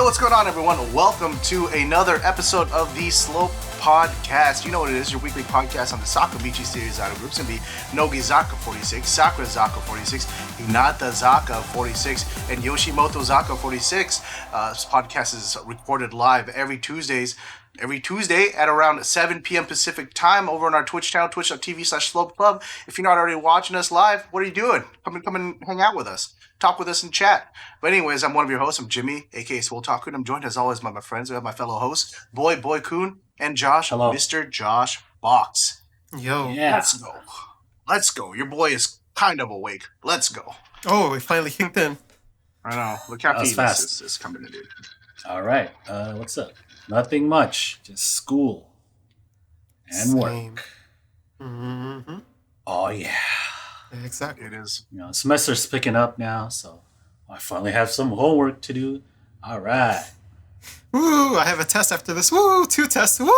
Yo, what's going on, everyone? Welcome to another episode of the Slope Podcast. You know what it is, your weekly podcast on the Sakurazaka series out of groups and the Nogizaka46, Sakurazaka46, Hinatazaka46, and Yoshimotozaka46. This podcast is recorded live every Tuesday at around 7 p.m. Pacific time over on our Twitch channel, twitch.tv/Slope Club. If you're not already watching us live, what are you doing? Come and hang out with us. Talk with us and chat. But anyways, I'm one of your hosts. I'm Jimmy, aka Swole Talk Kun. I'm joined as always by my friends. We have my fellow hosts, Boy Kun, and Josh, Hello. Mr. Josh Box. Yo. Yeah. Let's go. Your boy is kind of awake. Let's go. Oh, we finally kicked in. I know. The caffeine is coming in, dude. All right. What's up? Nothing much. Just school and Same. work. Mm-hmm. Oh yeah. Exactly. It is. You know, semester's picking up now, so I finally have some homework to do. All right. Woo! I have a test after this. Woo! 2 tests. Woo!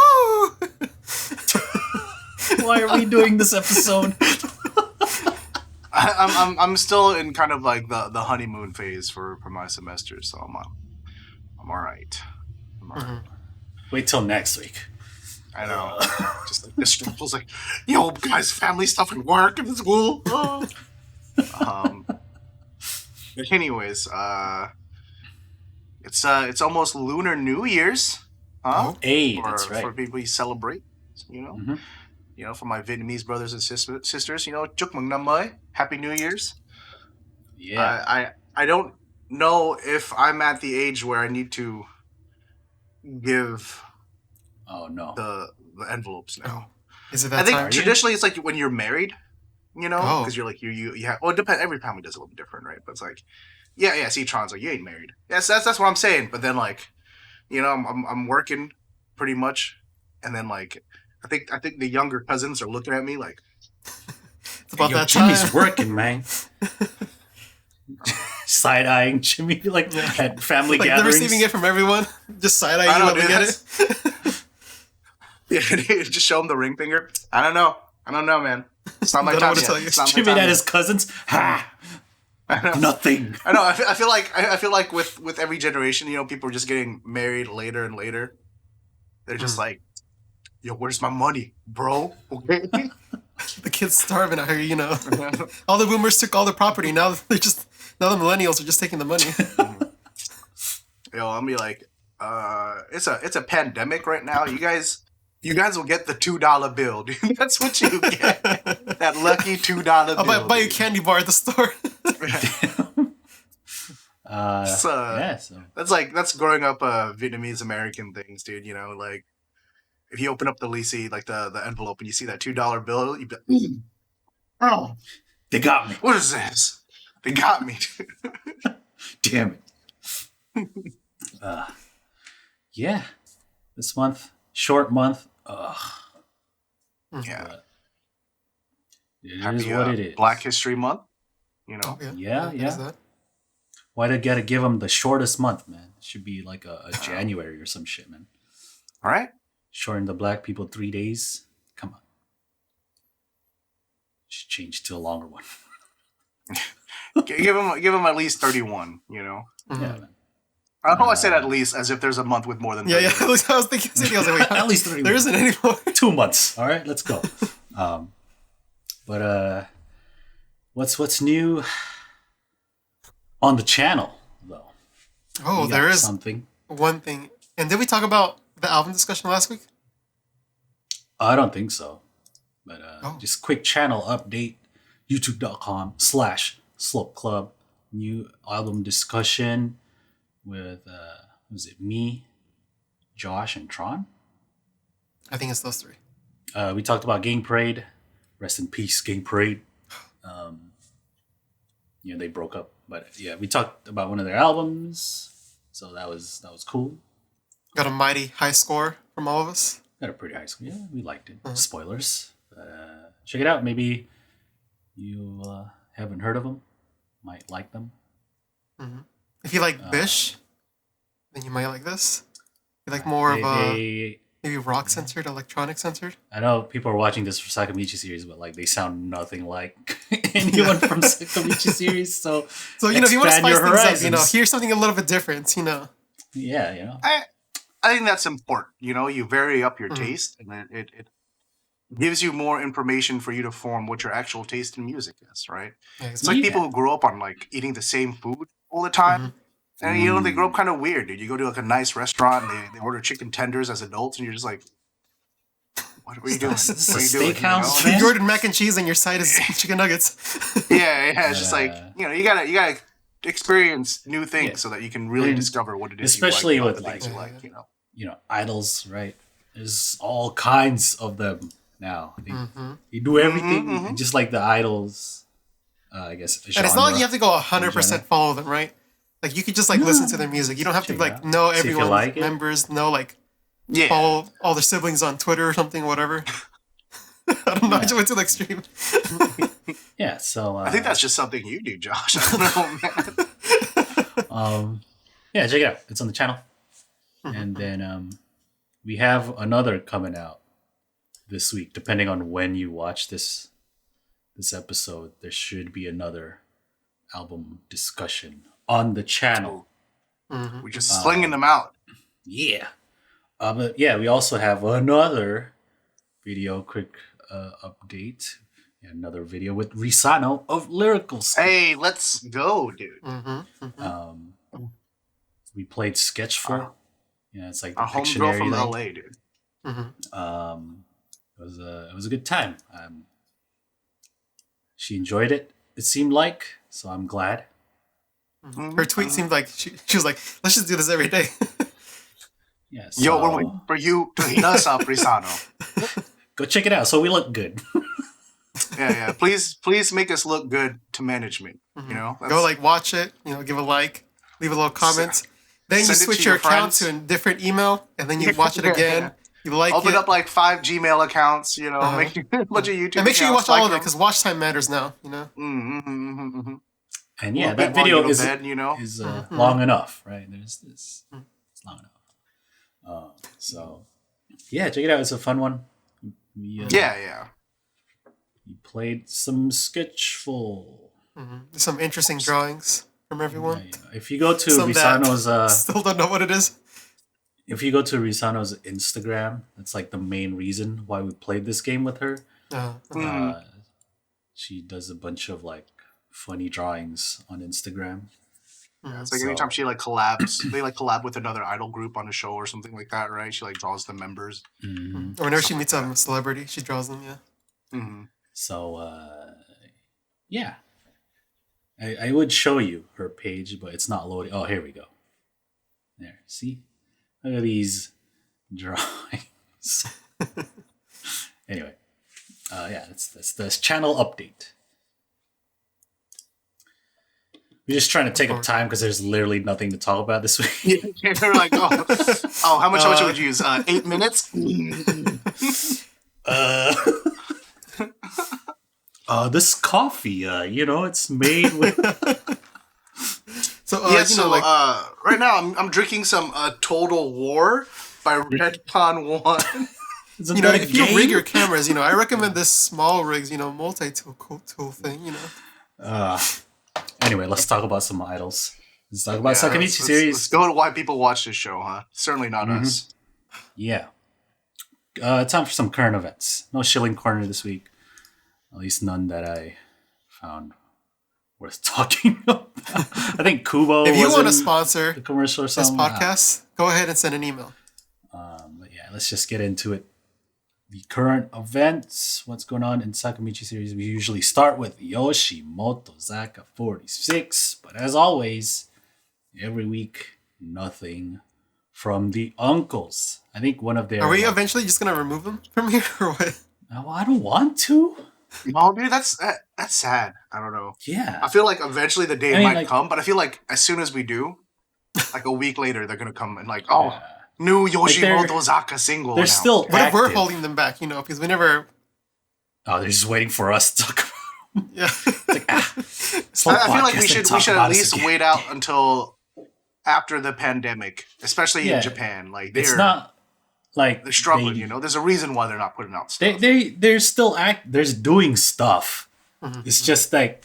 Why are we doing this episode? I'm still in kind of like the honeymoon phase for my semester, so I'm all right. Mm-hmm. Wait till next week. I know. Just like this struggle's like, yo, guys, family stuff and work and school. Oh. But anyways, it's almost Lunar New Year's, huh? Oh. Hey, that's right. For people who celebrate, you know. Mm-hmm. You know, for my Vietnamese brothers and sisters, you know, Chúc mừng năm mới, Happy New Year's. Yeah. I don't know if I'm at the age where I need to give Oh no. the envelopes now. Oh. Is it that I think time? traditionally it's like when you're married, you know, Oh. because you're like you have. Well, it depends. Every family does it a little bit different, right? But it's like, yeah. See, Tron's like, you ain't married. Yes, that's what I'm saying. But then like, you know, I'm working pretty much, and then like, I think the younger cousins are looking at me like, It's about Yo, that time. Jimmy's working, man. Side-eyeing Jimmy like at family Like they're gatherings. receiving it from everyone. Just side-eyeing I you don't when we do get this. it. Yeah, just show them the ring finger. I don't know, man. It's not my Don't know time what to yet. tell you. It's not my Jimmy time at yet. his cousins. Ha! I know. Nothing. I know. I feel like with every generation, you know, people are just getting married later and later. They're just like, yo, where's my money, bro? Okay. The kids starving out here, you know. All the boomers took all the property. Now the millennials are just taking the money. Yo, I'll be like, it's a pandemic right now. You guys will get the $2 bill, dude. That's what you get. That lucky $2 bill. I'll buy you a candy bar at the store. So That's growing up Vietnamese American things, dude. You know, like if you open up the leasing, like the envelope, and you see that $2 bill, you be like, oh, they got me. what is this? They got me. Damn it. Yeah. This month, short month. Ugh. Yeah. But it Happy, is what it is. Black History Month. You know. Oh, Yeah. What is that? Why do I gotta give them the shortest month, man? It should be like a January or some shit, man. All right. Shorten the black people 3 days. Come on. Should change to a longer one. Give them at least 31. You know. Mhm. Yeah, man. I don't know. I said at least as if there's a month with more than 30. Yeah. I was thinking, I was like, wait, At least 3 there months. isn't anymore. 2 months. All right, let's go. But what's new on the channel though? Oh, We got there is something. one thing. And did we talk about the album discussion last week? I don't think so. But Oh. just quick channel update. YouTube.com/Slope Club. New album discussion with was it me, Josh, and Tron? I think it's those 3. We talked about Gang Parade. Rest in peace, Gang Parade. They broke up, but yeah, we talked about one of their albums, so that was cool. Got a mighty high score from all of us. Got a pretty high score. Yeah, we liked it. Mhm. Spoilers. Check it out. Maybe you haven't heard of them. Might like them. If you like Bish, then you might like this. If you like more of a maybe rock centered, electronic centered. I know people are watching this for Sakamichi series, but like they sound nothing like anyone from Sakamichi series. So So if you want to expand spice your things up, horizons. here's something a little bit different. Yeah, you know. I think that's important. You vary up your Mhm. taste, and then it gives you more information for you to form what your actual taste in music is, right? Yeah, It's like exactly. people who grow up on like eating the same food all the time. Mhm. And they grow up kind of weird, dude. You go to like a nice restaurant, and they order chicken tenders as adults, and you're just like, what are you doing? This is What a are you doing? steakhouse, You man? ordered mac and cheese and your side is chicken nuggets. Yeah, it's just like you gotta experience new things Yeah. so that you can really And discover what it is especially you like, with, the things like- you like. You know, idols, right? There's all kinds of them now. They do everything Mhm. just like the idols. I guess. And it's not like you have to go 100% follow them, right? Like you could just like listen to their music. You don't have to Check it like out. know See if you everyone's like it. members, know like Yeah. follow all their siblings on Twitter or something, whatever. I don't know. I just went to the extreme. Yeah. So I think that's just something you do, Josh. I don't know, man. Yeah, check it out. It's on the channel. And then we have another coming out this week. Depending on when you watch this episode, there should be another album discussion on the channel. We're just slinging them out. Yeah. But yeah, we also have another video, quick update. Another video with Risano of Lyrical Skill. Hey, let's go, dude. We played Sketchful. Yeah, it's like the Our homegirl Pictionary from thing. LA, dude. It was a good time. She enjoyed it. It seemed like, so I'm glad. Her tweet seemed like she was like, let's just do this every day. Yeah. Yo, So we're waiting for you to hit us up, Risano. go check it out. So we look good. Yeah. Please make us look good to management. Go like watch it, give a like, leave a little comment. Then you send it switch to your your account friends. to a different email, and then you watch it again. You like Open it. up like 5 Gmail accounts. Make a bunch of YouTube. And make sure you watch accounts, all like of it them. because watch time matters now. And yeah, Little bit that while video you go to is bed, long enough, right? There's this. It's long enough. So yeah, check it out. It's a fun one. We, Yeah. we played some Sketchful. There's some interesting drawings from everyone. Yeah. If you go to Some that Risano's still don't know what it is. if you go to Risano's Instagram, that's like the main reason why we played this game with her. She does a bunch of like funny drawings on Instagram. It's like anytime she like collabs, they like collab with another idol group on a show or something like that, right? She like draws the members. Or whenever she meets a celebrity, she draws them. Yeah. So yeah, I would show you her page, but it's not loading. Oh, here we go. There, see, look at these drawings. Anyway, yeah, that's the channel update. We're just trying to take up time because there's literally nothing to talk about this week. They're like, how much would you use? 8 minutes? This coffee, it's made with. So right now I'm drinking some Total War by Redcon 1. Isn't that a if you game? rig your cameras, I recommend this small rigs, multi-tool thing, Anyway, let's talk about some idols. Let's talk about Yeah, Sakamichi let's series. go to why people watch this show, huh? Certainly not us. Yeah. Time for some current events. No shilling corner this week. At least none that I found worth talking about. I think Kubo If you was want to in sponsor the commercial or this something. podcast, go ahead and send an email. But yeah, let's just get into it. The current events, what's going on in Sakamichi series. We usually start with Yamashita-46, but as always, every week, nothing from the uncles. I think one of their... Are we eventually just going to remove them from here or what? Oh, I don't want to. No, dude, that's sad. I don't know. Yeah. I feel like eventually the day might like- come, but I feel like as soon as we do, like a week later, they're gonna come and like, Yeah. new they're- Yoshimoto-zaka single. They're announced. still What if we're active. holding them back, because we never... Oh, they're just waiting for us to talk about them. Yeah. Slow I feel like podcast we should and talk at about us least again. wait out until after the pandemic, especially Yeah. in Japan. Like It's not like they're struggling. There's a reason why they're not putting out stuff. They're still they're doing stuff. It's just like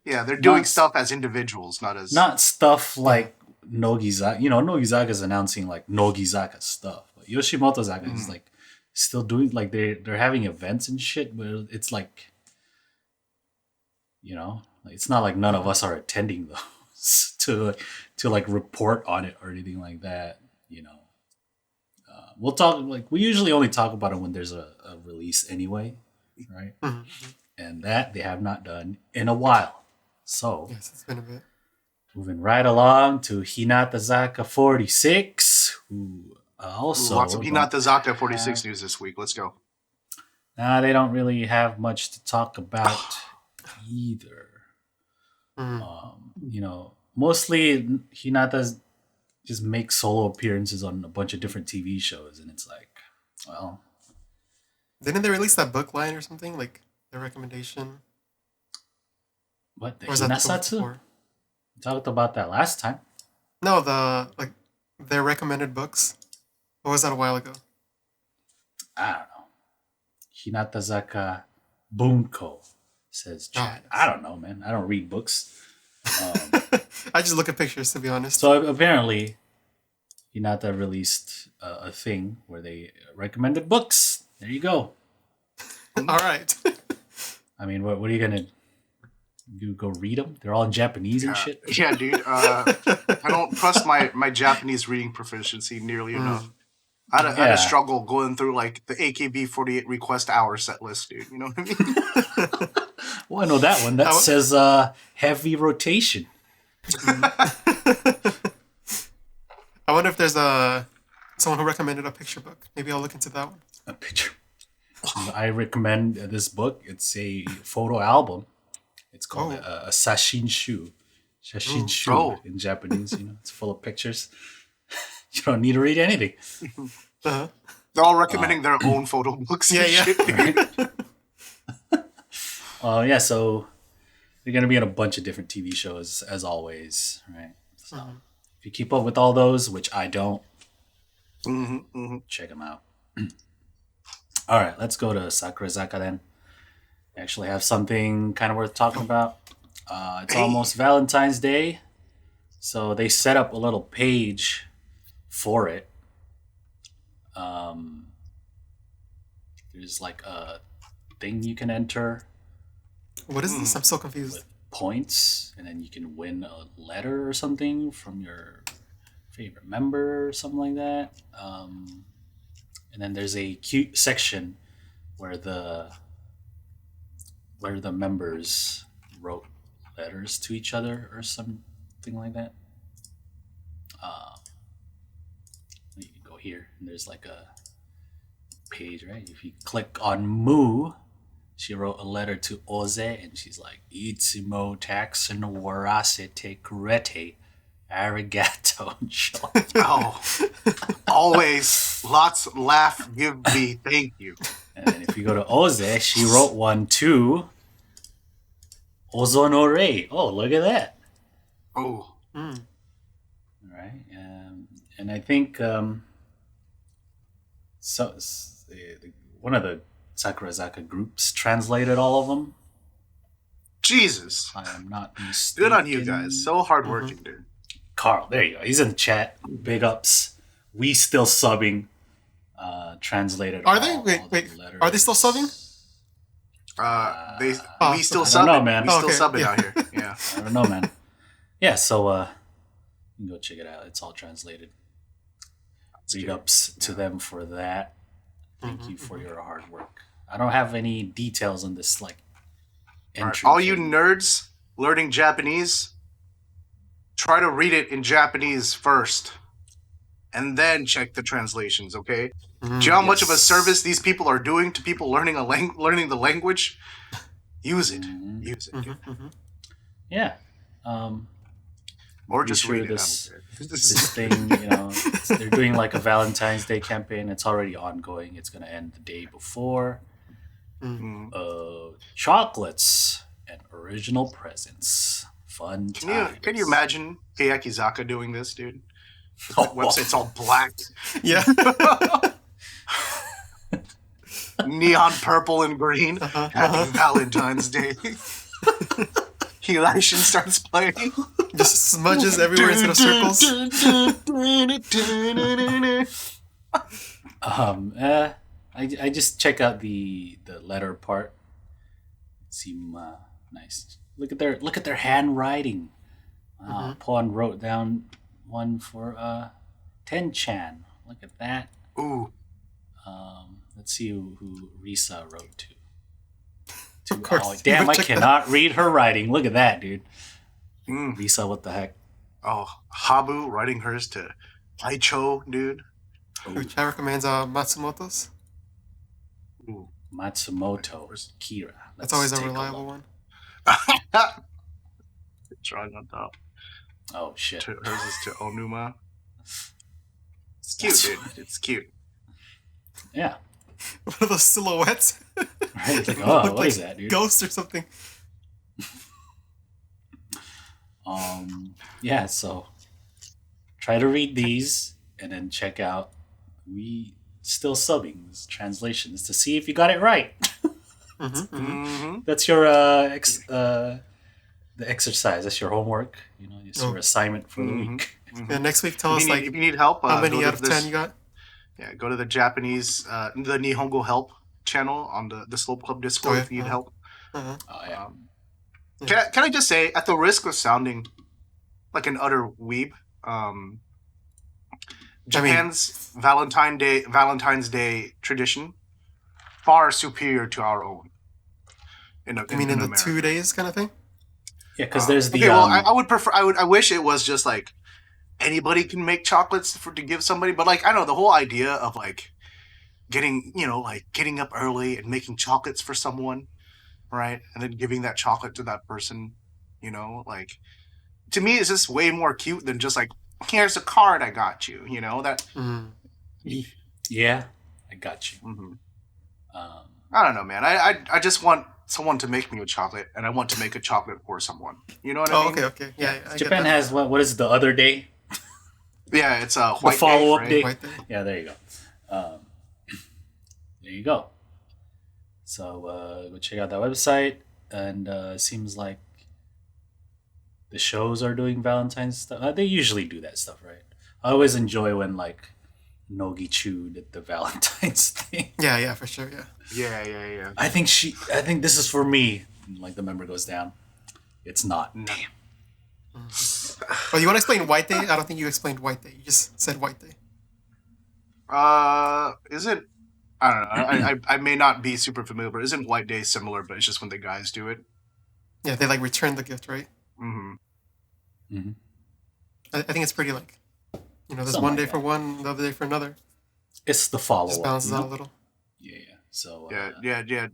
Yeah, they're doing Not- stuff as individuals, not as Not stuff like Nogizaka. You know, Nogizaka's announcing like Nogizaka stuff. But Yoshimoto-zaka is like still doing like they're having events and shit, but it's like, you know, like, it's not like none of us are attending those to like report on it or anything like that. You know, we'll talk like we usually only talk about it when there's a release anyway, right? And that they have not done in a while. So Yes, it's been a bit. moving right along to Hinatazaka46, who also lots of Hinatazaka don't 46 have- news this week. Let's go. They don't really have much to talk about either. You know, mostly Hinata just makes solo appearances on a bunch of different TV shows, and it's like, well, Didn't they release that book line or something? Like their recommendation? what the Or was that the week Hinasatsu? before? We talked about that last time. No, their recommended books. Or was that a while ago? I don't know. Hinatazaka Bunko says chat. Oh. I don't know, man. I don't read books. I just look at pictures, to be honest. So apparently, Hinata released a thing where they recommended books. There you go. All right. I mean, what are you gonna do? Go read them? They're all in Japanese and shit. Yeah, dude. I don't trust my Japanese reading proficiency nearly enough. I had Yeah. a struggle going through like the AKB48 request hour set list, dude. You know what I mean? Well, I know that one. That says heavy rotation. I wonder if there's someone who recommended a picture book. Maybe I'll look into that one. A picture. I recommend this book. It's a photo album. It's called a Sashinshu. Sashinshu Oh. in Japanese. You know, it's full of pictures. You don't need to read anything. Uh-huh. They're all recommending their own photo books. Yeah, and yeah. shit, dude. Yeah, so they're gonna be in a bunch of different TV shows as always, right? So if you keep up with all those, which I don't, check them out. All right, let's go to Sakurazaka then. I actually have something kind of worth talking about. It's almost Valentine's Day, so they set up a little page for it. There's like a thing you can enter What is this? I'm so confused. with points, and then you can win a letter or something from your favorite member or something like that. And then there's a cute section where the members wrote letters to each other or something like that. You can go here, and there's like a page, right? If you click on Mu, she wrote a letter to Oze, and she's like, "Itsumo taxan warasete kurete, arigato." Oh, always lots laugh, give me, thank you. And then if you go to Oze, she wrote one to Ozonore. Oh, look at that. Oh, All right. And I think one of the Sakurazaka groups translated all of them. Jesus. I am not mistaken. Good on you guys. So hardworking, dude. Carl, there you go. He's in the chat. Big ups. We still subbing. Translated. Are they? all Wait. the letters. Are they still subbing? We still I sub don't know, it. man. We still Okay, sub it yeah. out here. Yeah. I don't know, man. Yeah, so you can go check it out. It's all translated. Big ups to them for that. Thank you for your hard work. I don't have any details on this All entry. right, all you thing. nerds learning Japanese, try to read it in Japanese first, and then check the translations. Okay? Do you know how much of a Yes. service these people are doing to people learning learning the language? Use it. Use it. dude. Yeah. Or Be just sure read this- it. This thing, they're doing like a Valentine's Day campaign. It's already ongoing. It's going to end the day before. Chocolates and original presents. Fun times. Can you imagine Keyakizaka doing this, dude? Oh, Website's all black, Yeah. neon purple and green. Happy Valentine's Day. Elation starts playing. Just smudges everywhere instead of circles. I just check out the letter part. It seem nice. Look at their handwriting. Pawn wrote down one for Ten-chan. Look at that. Ooh. Let's see who Risa wrote to. Of course. Oh, damn, I cannot read her writing. Look at that, dude. Mm. Risa, what the heck? Oh, Habu writing hers to Aicho, dude. Which I recommends Matsumoto's. Ooh. Matsumoto Kira. That's always a reliable one. Drawing on top. Oh, shit. Hers is to Onuma. It's cute, dude. It's cute. Yeah. One of those silhouettes. Right? It's like, oh, what is that, dude? Ghost or something. Yeah, so try to read these and then check out We Still Subbing translations to see if you got it right. That's your the exercise. That's your homework. You know, it's your assignment for the week. Yeah, next week tell us if you need help, how many out of 10 you got. Yeah, go to the Japanese, the Nihongo Help channel on the Slope Club Discord if you need help. Oh, yeah. Can I just say, at the risk of sounding like an utter weeb, Japan's Valentine's Day tradition far superior to our own. In the America. 2 days kind of thing? Yeah, because there's the. Okay, well, I would prefer. I wish it was just like anybody can make chocolates to give somebody, but like I don't know, the whole idea of like getting up early and making chocolates for someone, right, and then giving that chocolate to that person, like to me it's just way more cute than just like here's a card I got you, that. Yeah, I got you. I don't know, man. I just want someone to make me a chocolate, and I want to make a chocolate for someone. You know what I mean? Okay. Yeah. Japan has what is the other day? Yeah, it's a white follow-up day. White day. Yeah, there you go. There you go. So go check out that website, and it seems like the shows are doing Valentine's stuff. They usually do that stuff, right? I always enjoy when like Nogizaka did the Valentine's thing. Yeah, for sure. Yeah. I think this is for me. Like the member goes down. It's not. No. Damn. Well, you want to explain White Day? I don't think you explained White Day. You just said White Day. Is it? I don't know. I may not be super familiar, but isn't White Day similar? But it's just when the guys do it. Yeah, they like return the gift, right? I think it's pretty like, there's Something one like day for one, the other day for another. It's the follow-up. Just balances out a little. Yeah. So Yeah.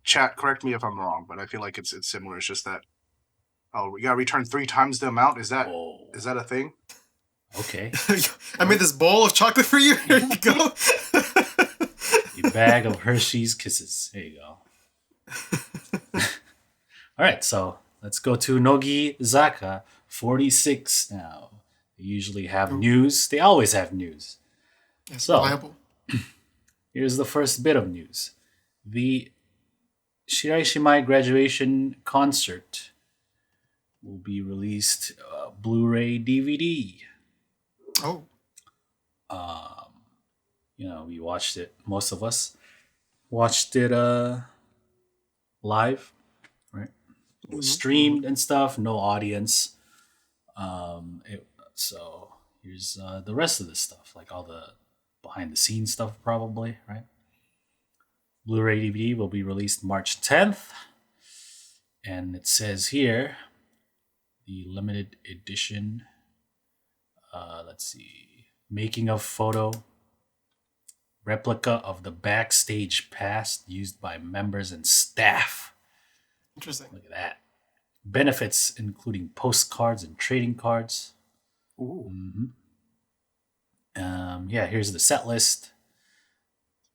Chat, correct me if I'm wrong, but I feel like it's similar. It's just that. Oh, we gotta return 3 times the amount. Is that a thing? Okay. I made this bowl of chocolate for you. Here you go. A bag of Hershey's Kisses. There you go. All right, so let's go to Nogizaka 46 now. They usually have news. They always have news. It's So, reliable. Here's the first bit of news. The Shiraishi Mai graduation concert will be released Blu-ray DVD. Oh. We watched it. Most of us watched it live, right? It was streamed and stuff. No audience. So here's the rest of the stuff, like all the behind-the-scenes stuff, probably, right? Blu-ray DVD will be released March 10th, and it says here the limited edition. Let's see, making of photo. Replica of the backstage pass used by members and staff. Interesting. Look at that. Benefits including postcards and trading cards. Ooh. Here's the set list.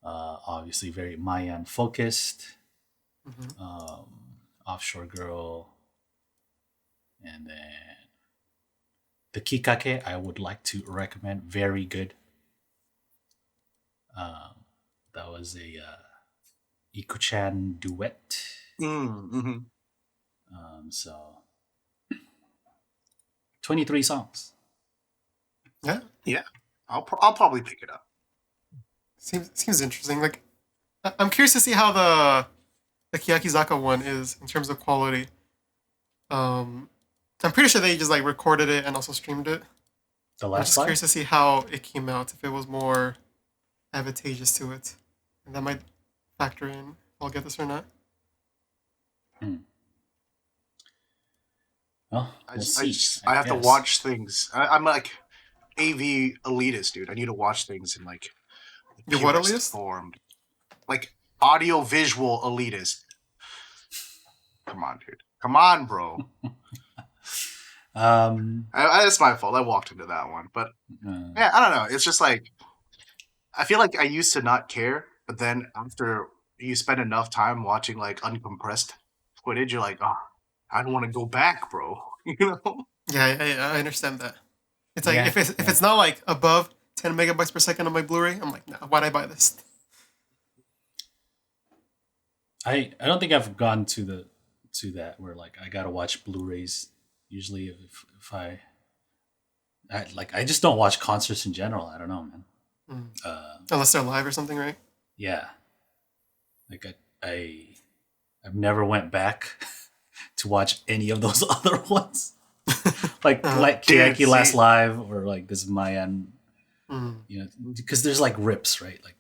Obviously very Mayan focused. Offshore Girl. And then the Kikake I would like to recommend. Very good. That was a Ikuchan duet. So 23 songs. Yeah. I'll probably pick it up. Seems interesting. Like, I'm curious to see how the Kiyakizaka one is in terms of quality. I'm pretty sure they just like recorded it and also streamed it. The I'm last just live? curious to see how it came out, if it was more advantageous to it. And that might factor in if I'll get this or not. Well, we'll see. I have to guess. watch things. I'm like AV elitist, dude. I need to watch things in like You're what purest elitist? form. Like audio visual elitist. Come on, dude. Come on, bro. It's my fault. I walked into that one, but yeah, I don't know. It's just like I feel like I used to not care, but then after you spend enough time watching like uncompressed footage, you're like, oh, I don't want to go back, bro. You know? Yeah, I understand that. It's like Yeah, if it's not like above 10 megabytes per second on my Blu-ray, I'm like, nah, why'd I buy this? I don't think I've gone to that where like I gotta watch Blu-rays. Usually, if I just don't watch concerts in general. I don't know, man. Unless they're live or something, right? Yeah, like I've never went back to watch any of those other ones, like Kiyaki Last Live or like this Mayan, you know, because there's like rips, right? Like,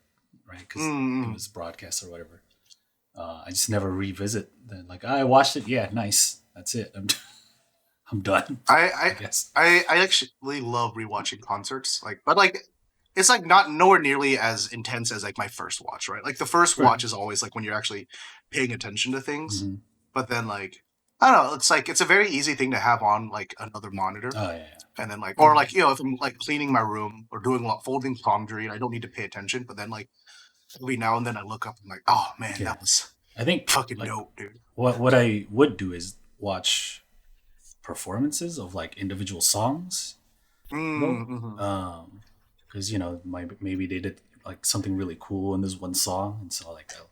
right, because it was broadcast or whatever. I just never revisit. Then like I watched it, yeah, nice. That's it. I'm done. I guess. I actually love rewatching concerts, but it's like not nowhere nearly as intense as like my first watch, right? Like the first watch is always like when you're actually paying attention to things, but then like I don't know, it's like it's a very easy thing to have on like another monitor, and then like or like if I'm like cleaning my room or doing folding laundry and I don't need to pay attention, but then like every now and then I look up and I'm like, oh man, that was I think fucking dope, dude. What I would do is watch performances of like individual songs, because you know maybe they did like something really cool in this one song, and so like I'll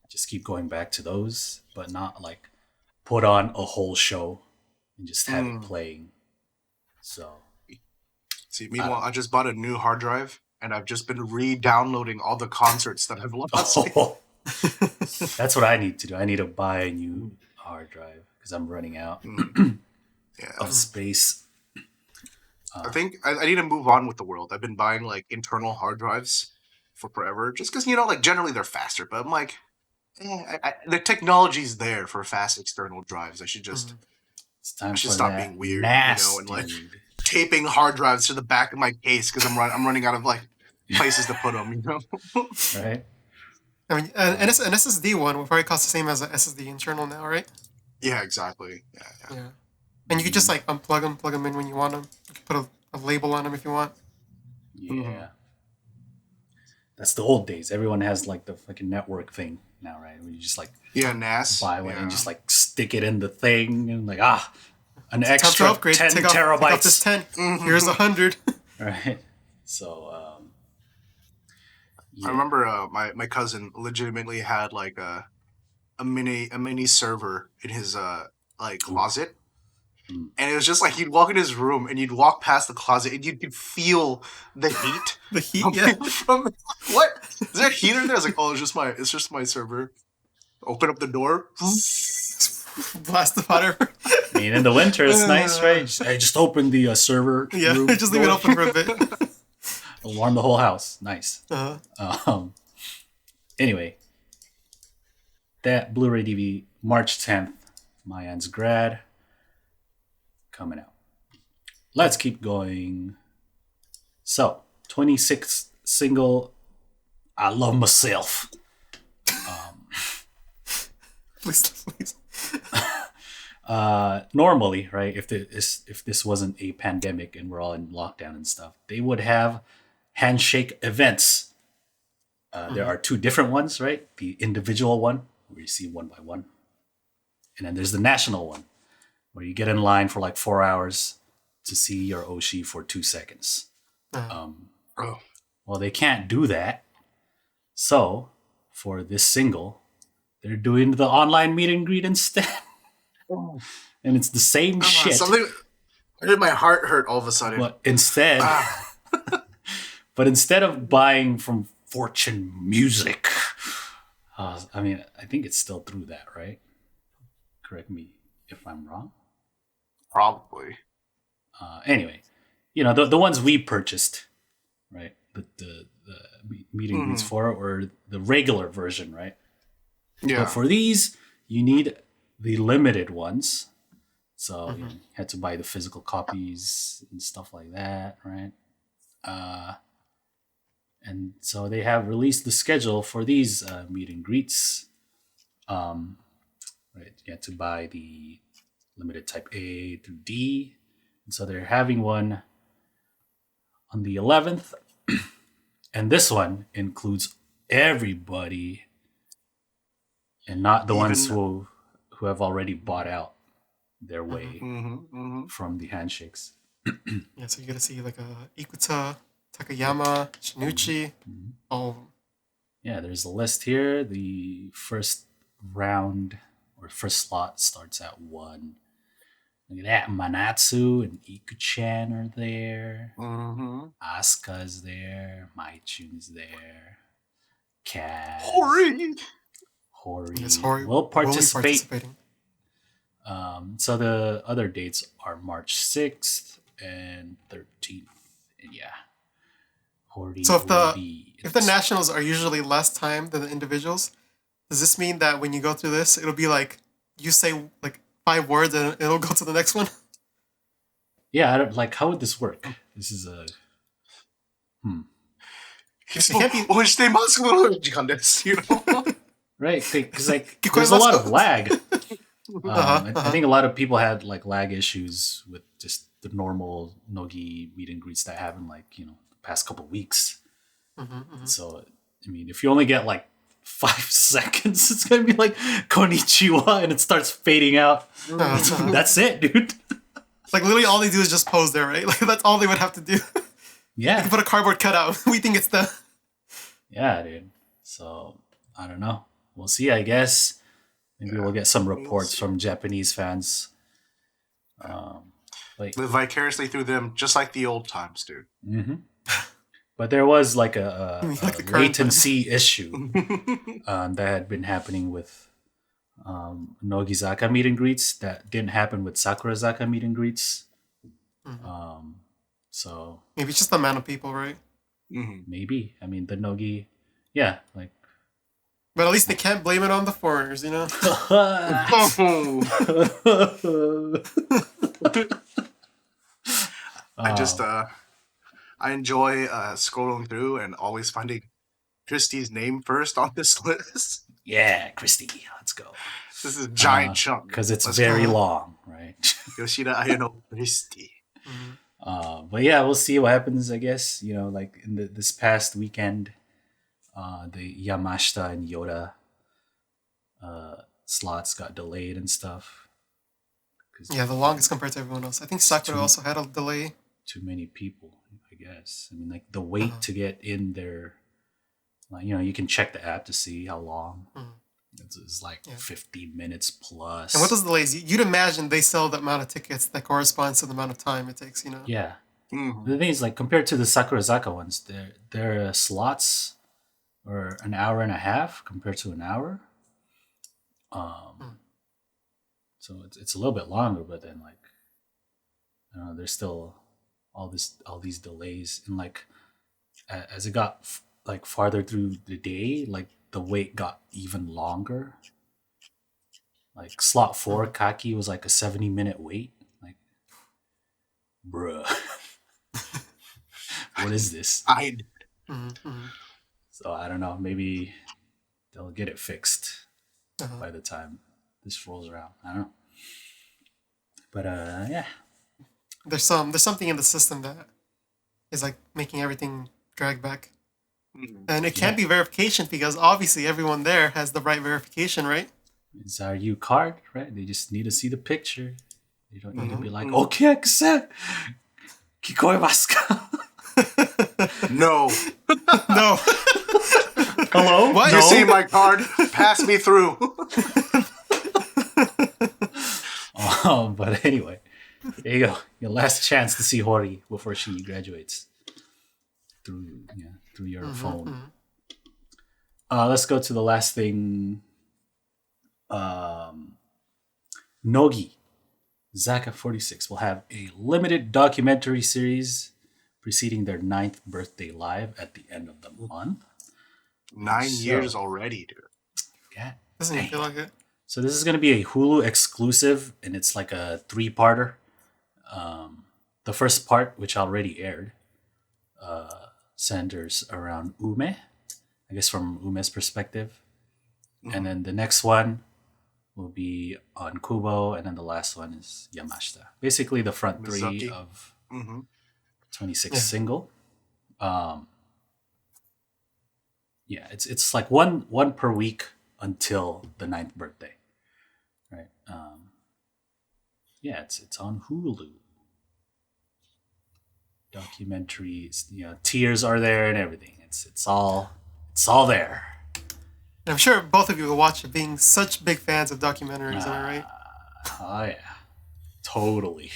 just keep going back to those, but not like put on a whole show and just have it playing. So see, meanwhile, I just bought a new hard drive and I've just been re-downloading all the concerts that I've lost. That's what I need to do. I need to buy a new hard drive because I'm running out of space. I think I need to move on with the world. I've been buying like internal hard drives for forever, just because like generally they're faster. But I'm like, the technology's there for fast external drives. I should just stop being weird, and like taping hard drives to the back of my case because I'm running out of like places to put them. Right. I mean, an SSD one will probably cost the same as an SSD internal now, right? Yeah, exactly. Yeah. And you could just like unplug them, plug them in when you want them. You can put a label on them if you want. Yeah. That's the old days. Everyone has like the fucking network thing now, right? Where you just like NAS. buy one and just like stick it in the thing and like an It's extra upgrade. 10 take terabytes. Off this 10. Here's 100. Right. So I remember my cousin legitimately had like a mini server in his like closet, and it was just like you'd walk in his room and you'd walk past the closet and you could feel the heat. The heat, yeah. From what? Is there heat in there? I was like, oh, it's just my server. Open up the door. Blast the fire. I mean, in the winter it's nice, right? I just opened the server. Yeah, room just leave it open for a bit. It'll warm the whole house. Nice. Anyway, that Blu-ray DVD, March 10th, Mayan's grad, coming out. Let's keep going. So, 26th single, I Love Myself. Please. Normally, right, if this wasn't a pandemic and we're all in lockdown and stuff, they would have handshake events. There are two different ones, right? The individual one, where you see one by one. And then there's the national one, where you get in line for like 4 hours to see your Oshi for 2 seconds. Well, they can't do that. So, for this single, they're doing the online meet and greet instead. And it's the same shit. My heart hurt all of a sudden. But instead, of buying from Fortune Music, I mean, I think it's still through that, right? Correct me if I'm wrong. Probably. Anyway, the ones we purchased, right? The meet and greets for, or the regular version, right? Yeah. But for these, you need the limited ones. So you had to buy the physical copies and stuff like that, right? And so they have released the schedule for these meet and greets. Right, you had to buy the limited type A through D. And so they're having one on the 11th. And this one includes everybody and not the ones who have already bought out their way from the handshakes. Yeah, so you're gonna see like Ikuta, Takayama, Shinichi, all of them. Yeah, there's a list here. The first round or first slot starts at 1. Look at that. Manatsu and Ikuchan are there. Asuka's there. Maichun's there. Kaz. Hori. Yes, Hori will participate. participating. So the other dates are March 6th and 13th. And yeah. Hori So if will the be if the nationals are usually less time than the individuals, does this mean that when you go through this, it'll be like you say like 5 words and it'll go to the next one? Yeah, I don't, like, how would this work? This is a... It can't be. Right, because like there's a lot of lag. I think a lot of people had like lag issues with just the normal Nogi meet and greets that happen like the past couple weeks. So I mean, if you only get like 5 seconds, it's gonna be like konnichiwa and it starts fading out. That's it, dude. Like literally, all they do is just pose there, right? Like that's all they would have to do. Yeah, you can put a cardboard cutout. We think it's the. Yeah, dude. So I don't know. We'll see. I guess maybe we'll get some reports from Japanese fans. Live vicariously through them, just like the old times, dude. But there was like a like latency issue that had been happening with Nogizaka meet and greets that didn't happen with Sakurazaka meet and greets. So maybe it's just the amount of people, right? Maybe. I mean, the Nogi, yeah, like. But at least they can't blame it on the foreigners, you know? I enjoy scrolling through and always finding Christie's name first on this list. Yeah, Christie, let's go. This is a giant chunk. Because it's very long, right? Yoshida Ayano Christie. But yeah, we'll see what happens, I guess. Like in this past weekend, the Yamashita and Yoda slots got delayed and stuff. Yeah, the longest compared to everyone else. I think Sakura also had a delay. Too many people, I guess. I mean, like the wait to get in there, like, you can check the app to see how long. It's like 50 minutes plus. And what does delays? You'd imagine they sell the amount of tickets that corresponds to the amount of time it takes, Yeah. The thing is, like, compared to the Sakurazaka ones, their slots are an hour and a half compared to an hour. So it's a little bit longer, but then like, there's still all these delays, and like as it got like farther through the day, like the wait got even longer. Like slot 4 Kaki was like a 70-minute wait. Like, bruh. What is this? So I don't know. Maybe they'll get it fixed by the time this rolls around. I don't know. But yeah. There's something in the system that is like making everything drag back. And it can't be verification because obviously everyone there has the right verification, right? It's our U card, right? They just need to see the picture. You don't need to be like, okay, accept. Kikoemasu ka? No. No. Hello? What? You're No. seeing my card? Pass me through. But anyway. There you go. Your last chance to see Hori before she graduates through your phone. Let's go to the last thing. Nogizaka46 will have a limited documentary series preceding their 9th birthday live at the end of the month. 9 years already, dude. Yeah. Doesn't even feel like it. So this is going to be a Hulu exclusive, and it's like a 3-parter. The first part, which already aired, centers around Ume, I guess from Ume's perspective. And then the next one will be on Kubo, and then the last one is Yamashita. Basically the front Mizuki. 3 of 26 single. It's like one per week until the 9th birthday. Right. It's on Hulu. Documentaries, tears are there and everything. It's all there. And I'm sure both of you will watch it, being such big fans of documentaries, am I right? Oh yeah, totally.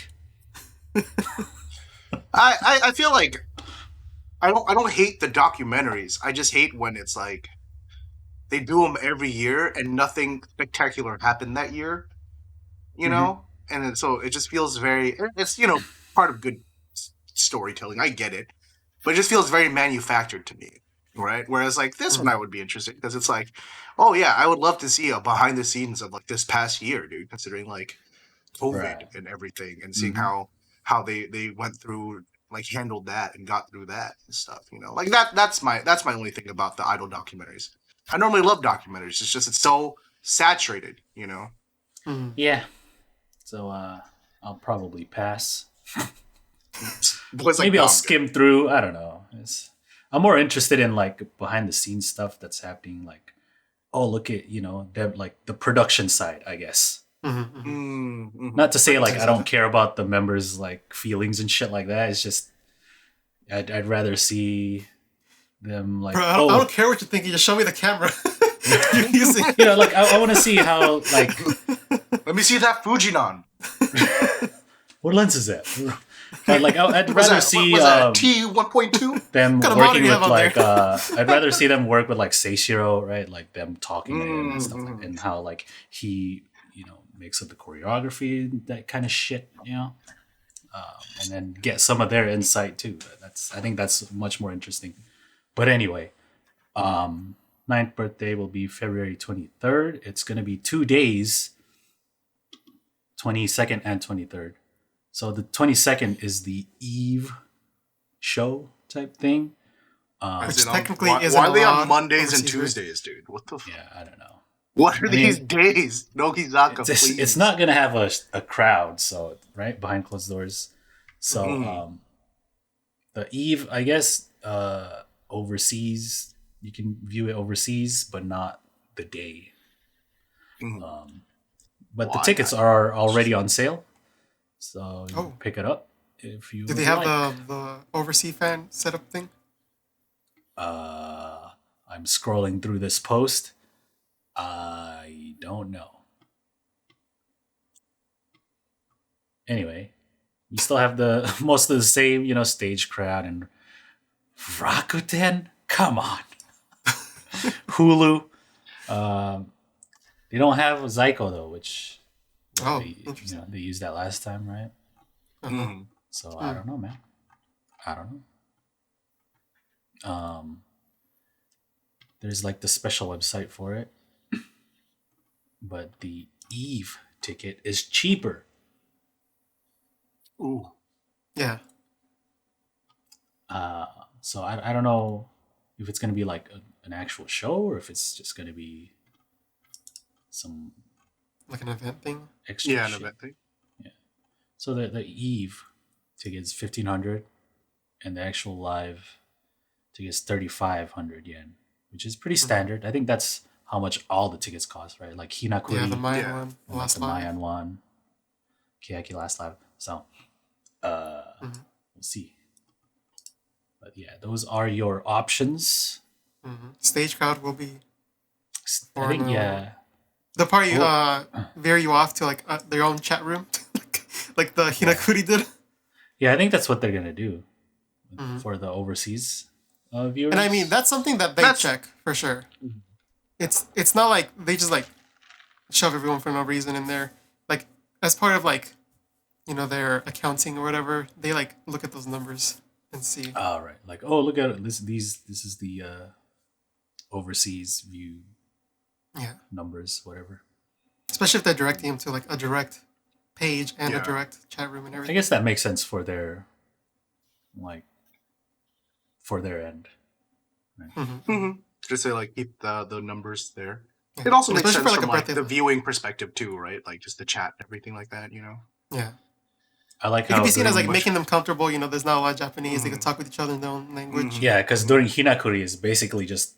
I feel like I don't hate the documentaries. I just hate when it's like they do them every year and nothing spectacular happened that year. You know, and so it just feels it's part of good storytelling. I get it, but it just feels very manufactured to me. Right. Whereas like this one, I would be interested because it's like, oh yeah, I would love to see a behind the scenes of like this past year, dude. Considering like COVID and everything, and seeing how they went through, like handled that and got through that and stuff. Like that's my only thing about the idol documentaries. I normally love documentaries. It's just it's so saturated. Yeah. So I'll probably pass. Maybe I'll skim through. I don't know. I'm more interested in like behind the scenes stuff that's happening. Like, oh, look at them, like the production side, I guess. Not to say like I don't care about the members' like feelings and shit like that. It's just I'd rather see them like. Bro, I don't care what you're thinking. Just show me the camera. You're using. Like I want to see how like. Let me see that Fujinon. What lens is that? Like I'd rather see T1.2 them working with like I'd rather see them work with like Seishiro, right? Like them talking to him and stuff like, and how like he makes up the choreography, that kind of shit, and then get some of their insight too. I think that's much more interesting. But anyway, 9th birthday will be February 23rd. It's gonna be 2 days, 22nd and 23rd. So the 22nd is the Eve show type thing. Which technically why are they on Mondays and Tuesdays, dude? What the fuck? Yeah, I don't know. What are these days? Nogizaka, please. It's not going to have a crowd, so, right? Behind closed doors. So the Eve, I guess, overseas, you can view it overseas, but not the day. But the tickets are already on sale. So you can pick it up if you. Do they have the overseas fan setup thing? I'm scrolling through this post. I don't know. Anyway, you still have the most of the same, stage crowd and Rakuten. Come on, Hulu. They don't have Zyko though, which. They used that last time, right? So I don't know, man. I don't know. There's like the special website for it, but the Eve ticket is cheaper. Ooh. Yeah. So I don't know if it's gonna be like an actual show or if it's just gonna be some. Like an event thing? Extra an shit. event thing. Yeah. So the Eve ticket is 1,500, and the actual live ticket is 3,500 yen, which is pretty standard. I think that's how much all the tickets cost, right? Like Hinakuri. Yeah, the Mayan one. Like the Mayan one. Kiyaki last live. So, we'll see. But yeah, those are your options. Stage crowd will be. I think, yeah. The part you veer you off to like their own chat room, like the Hinakuri did. Yeah, I think that's what they're gonna do Mhm. for the overseas viewers. And I mean, that's something that they check for sure. It's not like they just like shove everyone for no reason in there. Like as part of like, their accounting or whatever, they like look at those numbers and see. Oh, right. Like, oh, look at it. This is the overseas view Yeah. numbers, whatever. Especially if they're directing them to like a direct page and Yeah. a direct chat room and I everything. guess that makes sense for their end. Just to like keep the numbers there. Yeah. It also makes Especially sense for, like, from a like birthday the list. viewing perspective too, right? Like just the chat and everything like that, Yeah. I like It how could be seen as like during- making them comfortable. There's not a lot of Japanese. They can talk with each other in their own language. Yeah, because during Hinakuri is basically just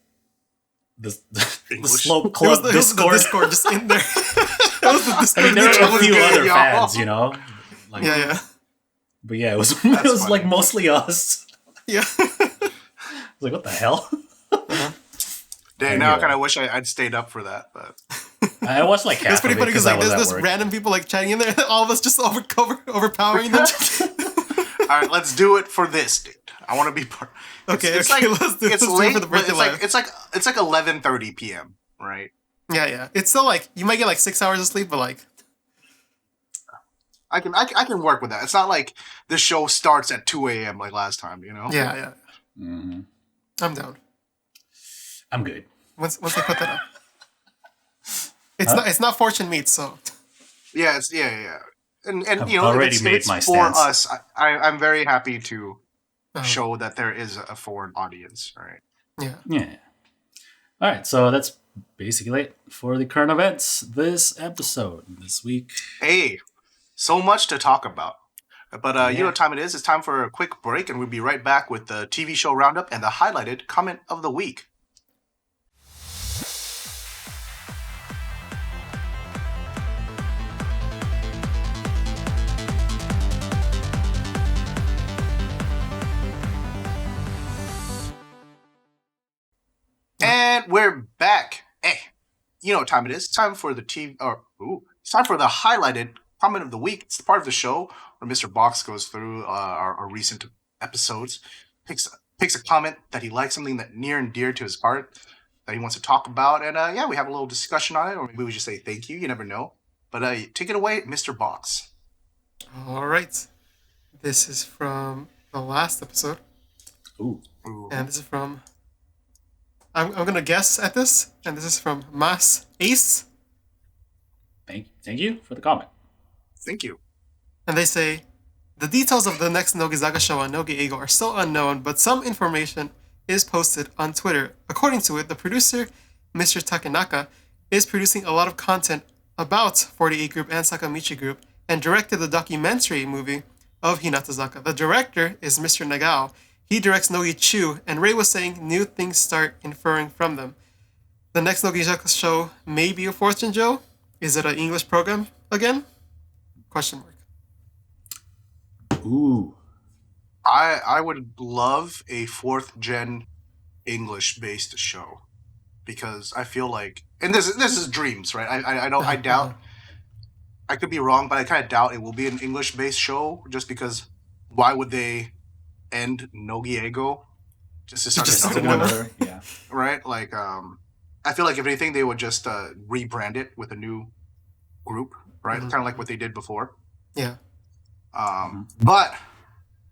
the English. slope It was club the Discord Discord. just in there. It was the I Discord. mean, there were a was few good, other y'all. fans, like, Yeah. But yeah, it was That's like funny. mostly us. Yeah. I was like, what the hell? Dang, now I Anyway. kind of wish I'd stayed up for that, but I watched like half It's pretty of it funny because I like was there's at this work. random people like chatting in there, all of us just overpowering them. all right, let's do it for this, dude. I want to be part. Okay, It's okay, like, let's do it's it late, for the but birthday live. it's like 11:30 p.m. Right? Yeah. It's still like you might get like 6 hours of sleep, but like I can work with that. It's not like the show starts at 2 a.m. like last time, yeah. Mhm. I'm down. I'm good. Once they put that up. Huh? It's not Fortune Meats, so Yeah, it's yeah. And I've if already it's, made if it's my for stance. us, I'm very happy to uh, show that there is a foreign audience, right? yeah. Yeah. All right, so that's basically it for the current events this episode this week. Hey, so much to talk about. But you know Yeah. what time it is? It's time for a quick break, and we'll be right back with the TV show roundup and the highlighted comment of the week. And we're back. Hey, you know what time it is? It's time for the it's time for the highlighted comment of the week. It's the part of the show where Mr. Box goes through our recent episodes, picks a comment that he likes, something that near and dear to his heart that he wants to talk about, and we have a little discussion on it, or maybe we just say thank you. You never know. But take it away, Mr. Box. All right. This is from the last episode, Ooh. Ooh. and this is from. I'm gonna guess at this, and this is from Mas Ace, Thank you for the comment. Thank you. and they say, the details of the next Nogizaka show on Nogi Eigo are still unknown, but some information is posted on Twitter. According to it, the producer, Mr. Takenaka, is producing a lot of content about 48 Group and Sakamichi Group, and directed the documentary movie of Hinatazaka. The director is Mr. Nagao. He directs Nogizaka, and Ray was saying new things start inferring from them. The next Nogizaka show may be a Fortune Joe. Is it an English program again? Question mark. Ooh. I would love a 4th gen English based show, because I feel like, and this is dreams, right? I doubt, I could be wrong, but I kind of doubt it will be an English based show, just because why would they end Nogiego just to start Just another start one, another. Yeah. right? Like I feel like if anything they would just rebrand it with a new group, right? Mhm. Kind of like what they did before. Yeah. But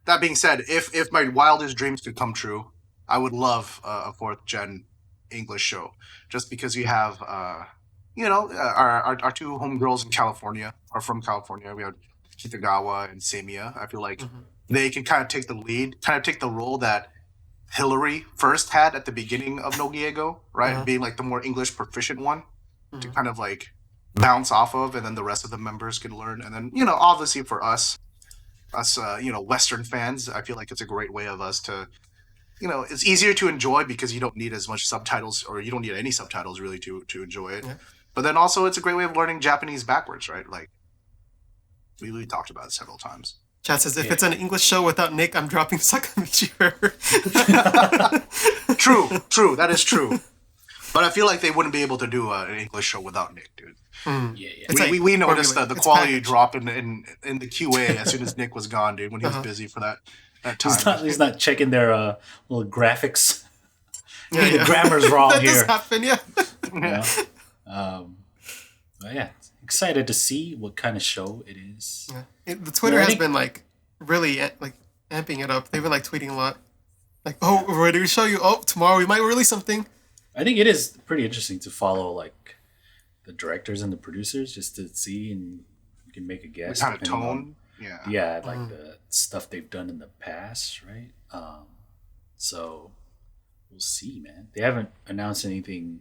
that being said, if my wildest dreams could come true, I would love a 4th gen English show, just because you have our two homegirls in California are from California. We have Kitagawa and Samiya. I feel like they can kind of take the lead, kind of take the role that Hillary first had at the beginning of Nogiego, right? Uh-huh. Being like the more English proficient one to kind of like bounce off of, and then the rest of the members can learn. And then, obviously for us, Western fans, I feel like it's a great way of us to, it's easier to enjoy because you don't need as much subtitles, or you don't need any subtitles really to enjoy it. Yeah. But then also it's a great way of learning Japanese backwards, right? Like we really talked about it several times. Chat says, if Yeah. it's an English show without Nick, I'm dropping Sakamichi forever. True, that is true. But I feel like they wouldn't be able to do an English show without Nick, dude. Mm. Yeah, yeah. It's like We noticed formulated. the It's quality packaged. drop in the QA as soon as Nick was gone, dude. When he was Uh-huh. busy for that time. He's not checking their little graphics. Yeah, Hey, the yeah. grammar's wrong That does here. happen, yeah. You know? But yeah, excited to see what kind of show it is. Yeah. The Twitter Yeah, I has think- been like really like amping it up. They've been like tweeting a lot. Like, oh, we're ready to show you. Oh, tomorrow we might release something. I think it is pretty interesting to follow like the directors and the producers just to see, and you can make a guess. Kind of depending on- tone. Yeah. yeah, like the stuff they've done in the past, right? So we'll see, man. They haven't announced anything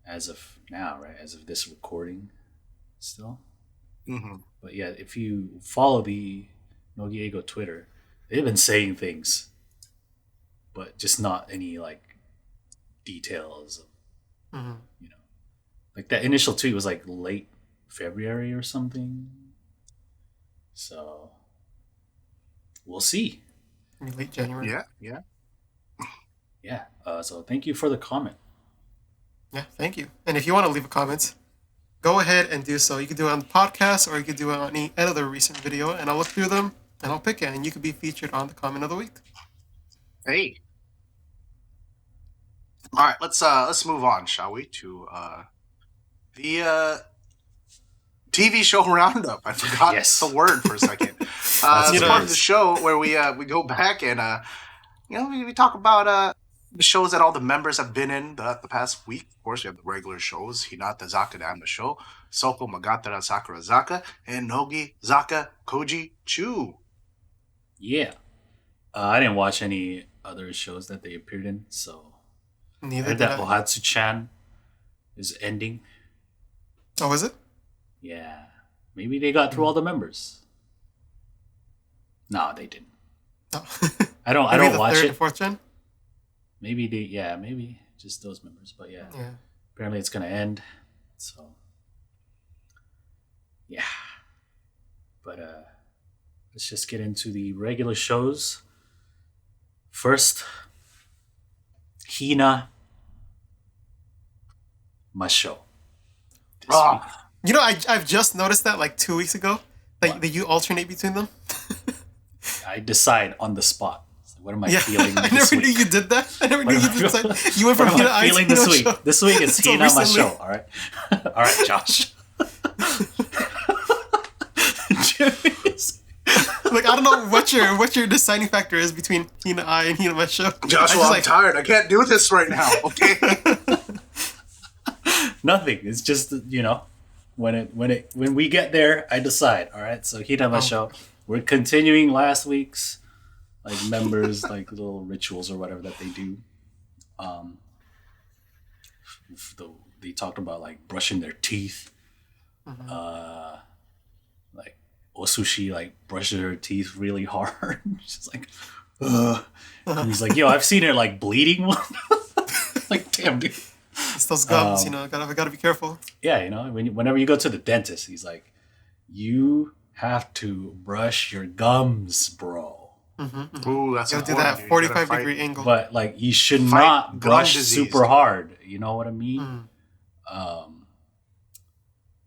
as of now, right? As of this recording, still. Mm-hmm. But yeah, if you follow the Nogiego Twitter, they've been saying things, but just not any like details. Mm-hmm. You know, like that initial tweet was like late February or something. So we'll see. Late January. Yeah. Yeah. So thank you for the comment. Yeah, thank you. And if you want to leave a comment, go ahead and do so. You can do it on the podcast or you can do it on any other recent video, and I'll look through them and I'll pick it, and you could be featured on the comment of the week. Hey. All right, let's move on, shall we, to the TV show roundup. I forgot Yes. the word for a second. It's part of the show where we go back and we talk about the shows that all the members have been in the past week. Of course, we have the regular shows: Hinatazaka de Aimashou, Soko, Magattara, Sakurazaka, and Nogizaka Koujichuu. Yeah. I didn't watch any other shows that they appeared in, so I Neither heard did that I. Ohatsu-chan is ending. Oh, is it? Yeah. Maybe they got through all the members. No, they didn't. Oh. I don't Maybe the watch third it. and fourth gen? Maybe maybe just those members. But yeah, Yeah. apparently it's gonna end. So yeah. But let's just get into the regular shows. First, Hina Masho. This Ah. week. You know, I've just noticed that like 2 weeks ago. Like, that you alternate between them. I decide on the spot. So what am I Yeah, feeling I this never week? knew you did that. I never What knew am you I did feeling- that. You went What from am Hina I Ice feeling to this Hina week? Show. This week it's Until Hina recently. Masho. All right, all right, Josh. Jimmy's- Like, I don't know what your deciding factor is between Hina I and Hina Masho. Joshua, I'm tired. I can't do this right now. Okay. Nothing. It's just when we get there, I decide. All right. So Hina Masho. We're continuing last week's like members like little rituals or whatever that they do. They talked about like brushing their teeth. Like Osushi like brushes her teeth really hard. She's like, ugh. And he's like, yo, I've seen her like bleeding. Like, damn, dude. It's those gums, gotta be careful. Yeah, whenever you go to the dentist, he's like, you have to brush your gums, bro. Ooh, that's You gotta do important, that dude. You 45 gotta degree angle. But like, you should Fight not gum brush disease. super hard. You know what I mean?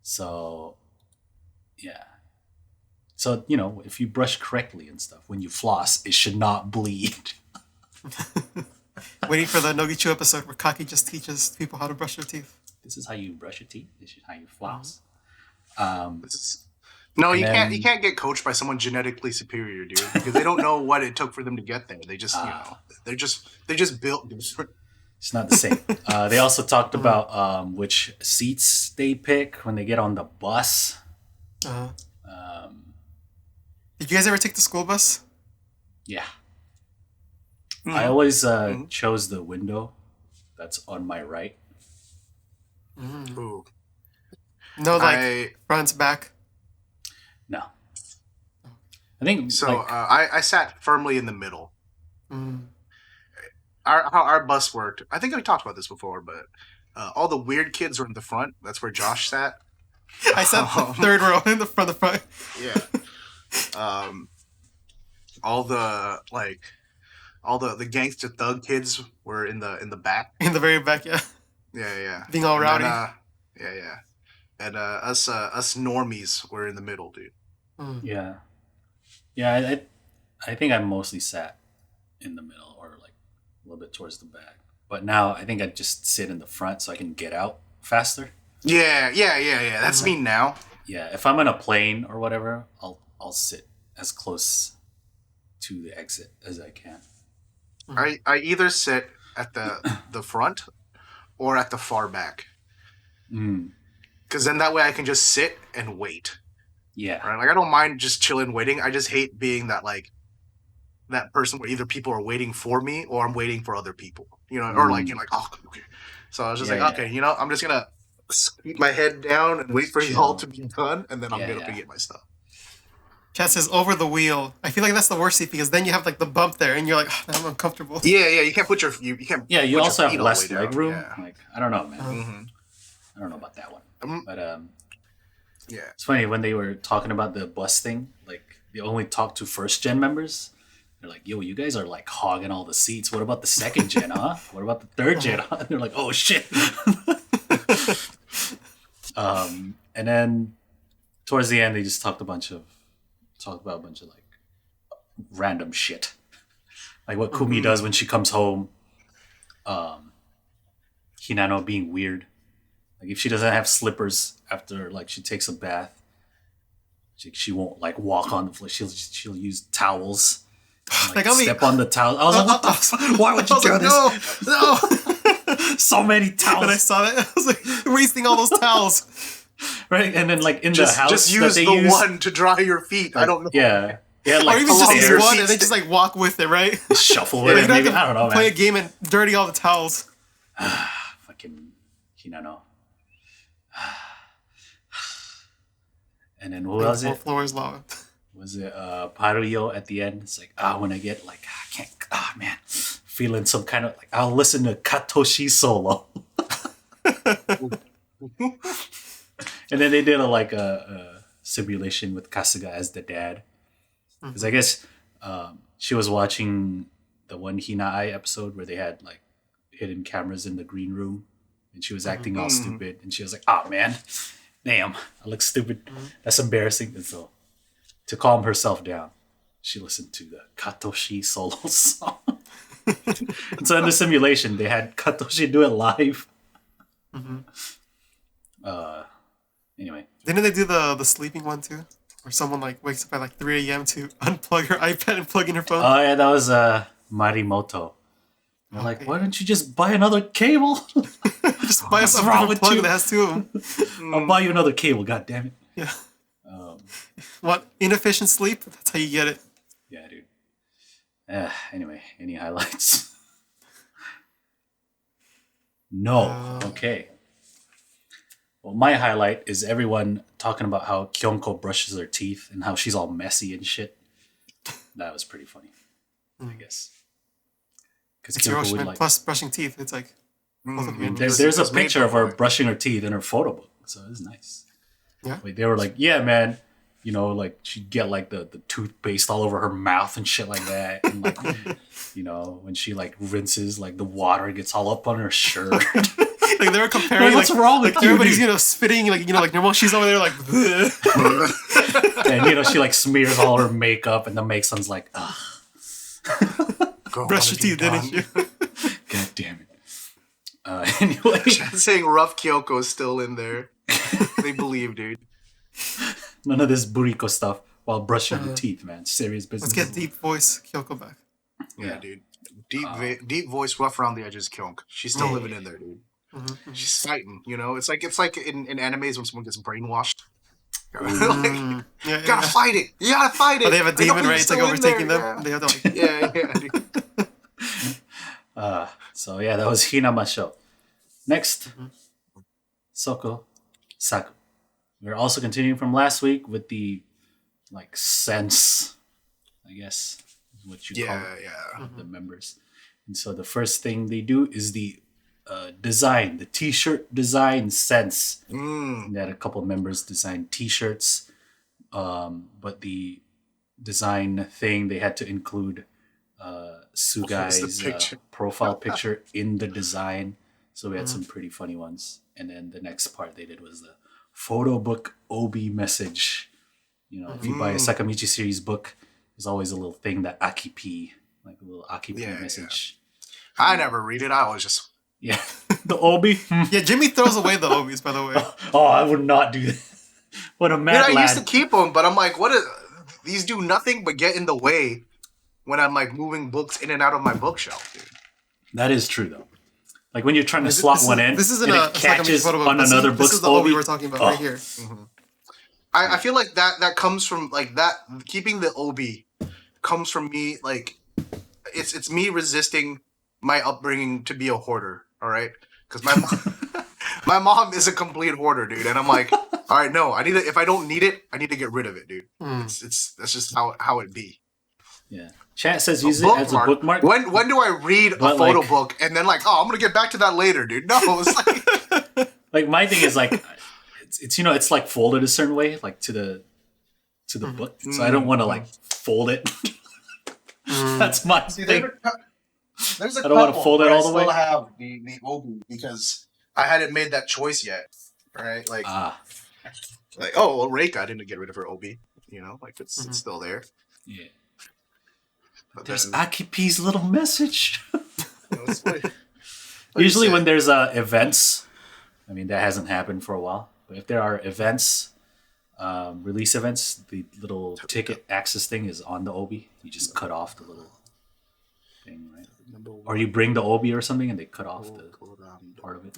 So, yeah. So, if you brush correctly and stuff, when you floss, it should not bleed. Waiting for the Nogichu episode where Kaki just teaches people how to brush their teeth. This is how you brush your teeth. This is how you floss. No, And you then- can't get coached by someone genetically superior, dude, because they don't know what it took for them to get there. They just, they're just built different. It's not the same. They also talked about which seats they pick when they get on the bus. Did you guys ever take the school bus? Yeah. I always chose the window that's on my right. Ooh. No, like front, back. No. I think So like, I sat firmly in the middle. How our bus worked, I think we talked about this before, but all the weird kids were in the front. That's where Josh sat. I sat the third row in the front. Yeah. All the gangster thug kids were in the back. In the very back, yeah. Yeah. Being all And rowdy. then, yeah. and us normies were in the middle, dude. Mm. Yeah, yeah. I think I mostly sat in the middle or like a little bit towards the back. But now I think I just sit in the front so I can get out faster. Yeah. That's me now. Yeah, if I'm on a plane or whatever, I'll sit as close to the exit as I can. I either sit at the front or at the far back. Mm, Because then that way I can just sit and wait. yeah. Right? Like I don't mind just chilling waiting. I just hate being that like that person where either people are waiting for me or I'm waiting for other people. You know, or like you're like, oh, okay. So I was just Yeah, like, okay, you know, I'm just gonna keep my head down and wait for Chill. y'all to be done, and then I'll Yeah, get up and yeah. get my stuff. Chat says over the wheel. I feel like that's the worst seat because then you have like the bump there and you're like, oh, I'm uncomfortable. Yeah, you can't put you can't. Yeah, you put also your have feet all the less way down. leg room. Yeah. Like I don't know, man. Mm-hmm. I don't know about that one. Um, But Yeah. it's funny when they were talking about the bus thing. Like they only talked to first gen members. They're like, "Yo, you guys are like hogging all the seats. What about the second gen, huh? What about the third gen?" Huh? And they're like, "Oh shit." And then towards the end, they just talked about a bunch of like random shit, like what Kumi does when she comes home. Hinano being weird, like if she doesn't have slippers after like she takes a bath, she won't like walk on the floor. She'll use towels. And, like, step on the towel. I was like, what the fuck? Why would you do this? No. So many towels. When I saw that, I was like, wasting all those towels. Right? And then like in Just the house just use that they the use, one to dry your feet. I don't know. Yeah. Yeah, like Or even just use use one feet and then just like walk with it, right? shuffle Like, with you it. don't Maybe have to I don't know, play man. a game and dirty all the towels. Fucking Hinano. And then what was Four it? floors long. Was it Paruyo at the end? It's like, when I get like I can't man, feeling some kind of like I'll listen to Katoshi solo. And then they did a simulation with Kasuga as the dad. Because I guess she was watching the one Hina-ai episode where they had like hidden cameras in the green room and she was acting all stupid and she was like, man, damn, I look stupid. That's embarrassing. And so to calm herself down, she listened to the Katoshi solo song. And so in the simulation, they had Katoshi do it live. Anyway. Didn't they do the sleeping one too? Where someone like wakes up at like 3 a.m. to unplug her iPad and plug in her phone? Oh yeah, that was Marimoto. They're like, why don't you just buy another cable? Just buy what's a wrong with plug you? that has two of them. I'll buy you another cable, god damn it. Yeah. What? Inefficient sleep? That's how you get it. Yeah, dude. Anyway, any highlights? No. Okay. Well, my highlight is everyone talking about how Kyonko brushes her teeth and how she's all messy and shit. That was pretty funny, I guess. Because It's your Kyonko would ocean. like. Plus brushing teeth. It's like both of you. There's a It's made picture of for her it. brushing her teeth in her photo book, so it's nice. Yeah. Like they were like, yeah, man, you know, like she'd get like the toothpaste all over her mouth and shit like that, and like, you know, when she like rinses, like the water gets all up on her shirt. Like they were comparing. Like, what's wrong with like you, everybody's dude? spitting like like normal. She's over there like. And you know, she like smears all her makeup, and the make-son's like, ugh, Brush your teeth, didn't you? god damn it. Anyway, Saying rough Kyoko is still in there. They believe, dude. none of this burrito stuff while brushing your teeth, man. Serious business. Let's get deep voice Kyoko back. Yeah, dude. Deep voice, rough around the edges, Kyonk. She's still living in there, dude. She's fighting. You know, it's like in animes when someone gets brainwashed. Yeah, yeah. Gotta fight it. You gotta fight it. But they have a I know demon, he's right? It's like still in overtaking there, them. They have to like. Yeah, dude. So yeah, that was Hinamasho. Next, Soko, Saku. We're also continuing from last week with the like sense, I guess, is what you call it, Yeah. the members. And so the first thing they do is the design, the T-shirt design sense. And they had a couple members design T-shirts, but the design thing they had to include Sugai's picture? profile picture in the design. So we had some pretty funny ones. And then the next part they did was the photo book obi message. You know, if you buy a Sakamichi series book, there's always a little thing that Akipi, like a little Akipi message. Yeah. I never read it. I always just the obi. Yeah, Jimmy throws away the obis, by the way. Oh, I would not do that. What a mad I lad. used to keep them, but I'm like, these do nothing but get in the way when I'm like moving books in and out of my bookshelf, dude. That is true though. Like when you're trying to slot one in, this isn't and a it catches photo book. on another book's This is the obi we're talking about right here. Mm-hmm. I feel like that comes from like that keeping the obi comes from me like it's me resisting my upbringing to be a hoarder. All right, because my mom is a complete hoarder, dude, and I'm like, all right, no, I need it. If I don't need it, I need to get rid of it, dude. It's that's just how it be. Yeah. Chat says use it as a bookmark. When do I read a photo book and then like, oh, I'm gonna get back to that later, dude? No, it's like like my thing is like it's you know it's like folded a certain way like to the book, so I don't want to like fold it. That's my thing. There's a I don't want to fold it all the way. I still have the obi because I hadn't made that choice yet, right? Like, like well, Reika didn't get rid of her obi, you know, like it's still there. Yeah. But there's then, Akipi's little message. what Usually when there's events, I mean that hasn't happened for a while. But if there are events, release events, the little ticket access thing is on the obi. You just cut off the little thing, right? Or you bring the obi or something and they cut off the part of it.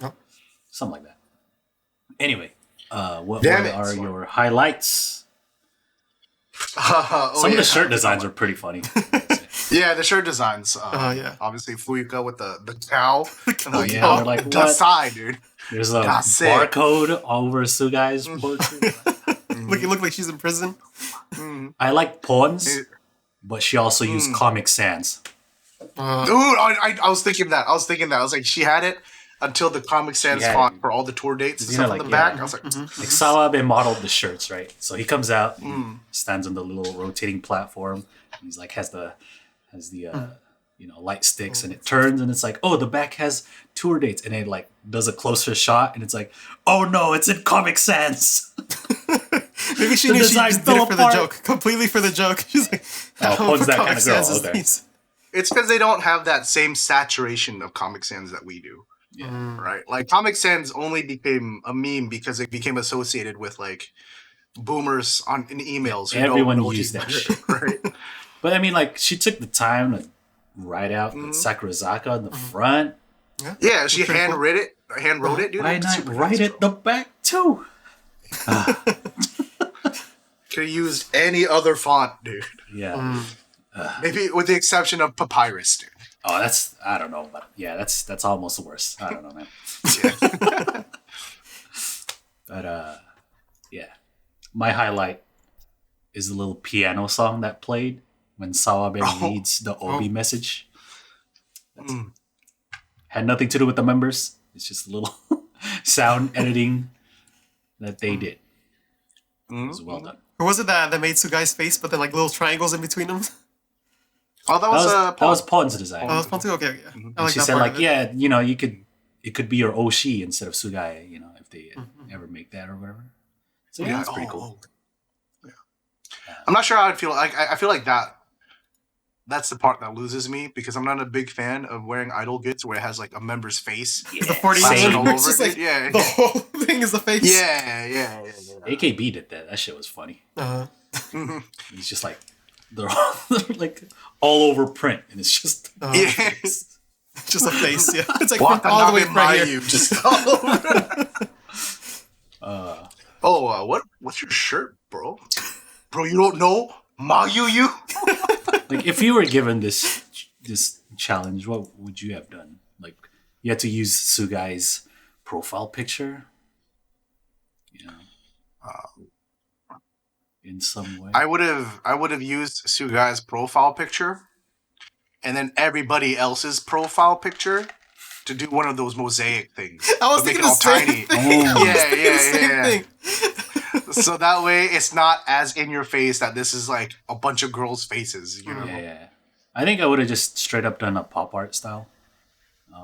Something like that. Anyway, what are your highlights? Some of the shirt designs are pretty funny. Yeah, the shirt designs. Yeah. Obviously, Fuyuka with the cow. Yeah, they're like, Dasai, dude. There's a barcode all over Sugai's portrait. It looked like she's in prison. I like Pawns, but she also used Comic Sans. Dude, I was thinking that. I was like, she had it until the Comic Sans font for all the tour dates and stuff on the back. I was like, like Sawabe modeled the shirts, right? So he comes out, he stands on the little rotating platform. And he's like, has the light sticks, and it turns, and it's like, oh, the back has tour dates, and it like does a closer shot, and it's like, oh no, it's in Comic Sans. Maybe she knew she did it for the joke, completely for the joke. She's like, Pawns that kind of girl. Okay. It's because they don't have that same saturation of Comic Sans that we do. Yeah. Right? Like, Comic Sans only became a meme because it became associated with, like, boomers in emails. Everyone used that shit. Right? But, I mean, like, she took the time to write out the Sakurazaka in the front. Yeah, she handwrote it, dude. Why not write it the back, too? Could have used any other font, dude. Yeah. Maybe with the exception of Papyrus, dude. Oh, I don't know, but yeah, that's almost worse. I don't know, man. Yeah. But yeah, my highlight is the little piano song that played when Sawabe reads the obi message. Had nothing to do with the members. It's just a little sound editing that they did. It was well done. Or was it that made Sugai's face, but then like little triangles in between them? Oh, that was Pawns design. Oh, that was Pawns too? Okay, yeah. I like she that said, part like, yeah, you know, it could be your Oshi instead of Sugai, you know, if they ever make that or whatever. So yeah, that's pretty cool. Yeah. I'm not sure how I'd feel. Like I feel like that's the part that loses me because I'm not a big fan of wearing idol goods where it has like a member's face. Yeah. The 48 all over. It's just like the whole thing is the face. Yeah. AKB did that. That shit was funny. He's just like they're like all over print, and it's just just a face. Yeah, it's like all the way from here. Just all over. What's your shirt, bro? Bro, you don't know Mayuyu? Like, if you were given this challenge, what would you have done? Like, you had to use Sugai's profile picture, you know, in some way. I would have used Sugai's profile picture, and then everybody else's profile picture to do one of those mosaic things. I was thinking the same thing. Yeah. So that way, it's not as in your face that this is like a bunch of girls' faces, you know? Yeah. I think I would have just straight up done a pop art style. You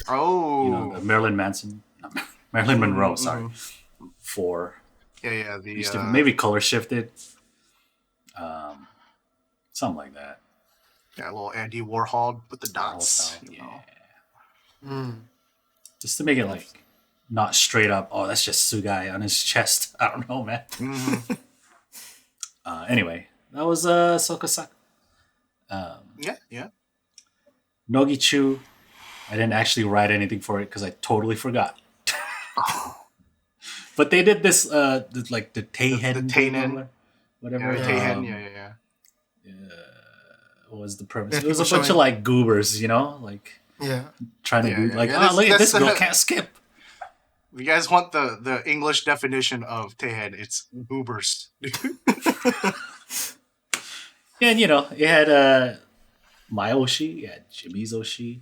know, the Marilyn Monroe, sorry, for Yeah. The maybe color shifted. Something like that. yeah, a little Andy Warhol with the Warhol dots. style, You yeah. know. Just to make it like not straight up. Oh, that's just Sugai on his chest. I don't know, man. Mm-hmm. Anyway, that was Sakurazaka. Yeah. Nogizaka. I didn't actually write anything for it because I totally forgot. But they did this, like the Teihen, the Teinen, whatever. yeah, Teihen, yeah. What was the premise? Yeah, It was a people bunch of like goobers, you know, like Yeah. trying to Yeah, do yeah, like, yeah. oh, look at this That's- girl can't skip. If you guys want the English definition of Teihen, it's goobers. And you know, it had my Oshi, it had Jimmy's Oshi.